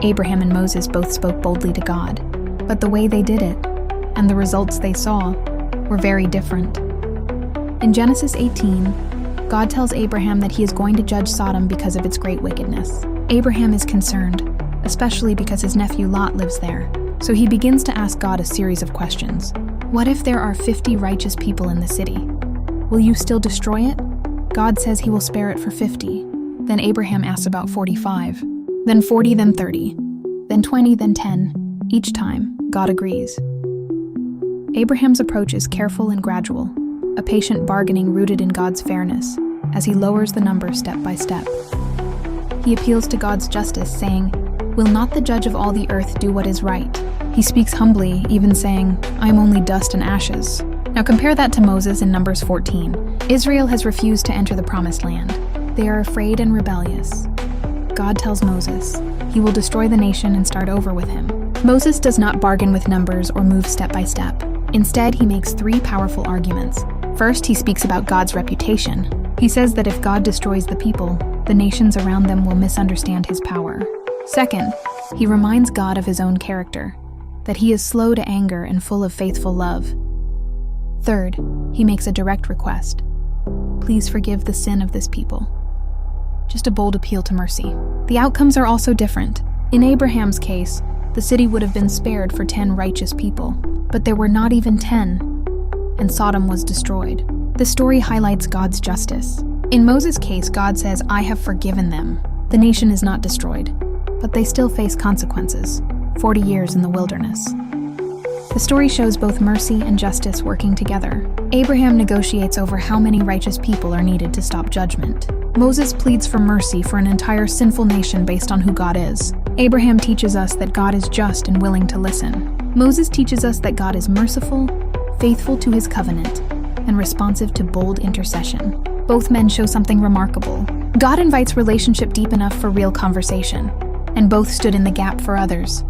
Abraham and Moses both spoke boldly to God, but the way they did it, and the results they saw, were very different. In Genesis 18, God tells Abraham that he is going to judge Sodom because of its great wickedness. Abraham is concerned, especially because his nephew Lot lives there, so he begins to ask God a series of questions. What if there are 50 righteous people in the city? Will you still destroy it? God says he will spare it for 50. Then Abraham asks about 45. Then 40, then 30. Then 20, then 10. Each time, God agrees. Abraham's approach is careful and gradual, a patient bargaining rooted in God's fairness, as he lowers the number step by step. He appeals to God's justice, saying, "Will not the judge of all the earth do what is right?" He speaks humbly, even saying, "I am only dust and ashes." Now compare that to Moses in Numbers 14. Israel has refused to enter the promised land. They are afraid and rebellious. God tells Moses he will destroy the nation and start over with him. Moses does not bargain with numbers or move step by step. Instead, he makes three powerful arguments. First, he speaks about God's reputation. He says that if God destroys the people, the nations around them will misunderstand his power. Second, he reminds God of his own character, that he is slow to anger and full of faithful love. Third, he makes a direct request. Please forgive the sin of this people. Just a bold appeal to mercy. The outcomes are also different. In Abraham's case, the city would have been spared for 10 righteous people, but there were not even 10, and Sodom was destroyed. The story highlights God's justice. In Moses' case, God says, "I have forgiven them." The nation is not destroyed, but they still face consequences, 40 years in the wilderness. The story shows both mercy and justice working together. Abraham negotiates over how many righteous people are needed to stop judgment. Moses pleads for mercy for an entire sinful nation based on who God is. Abraham teaches us that God is just and willing to listen. Moses teaches us that God is merciful, faithful to his covenant, and responsive to bold intercession. Both men show something remarkable. God invites relationship deep enough for real conversation, and both stood in the gap for others.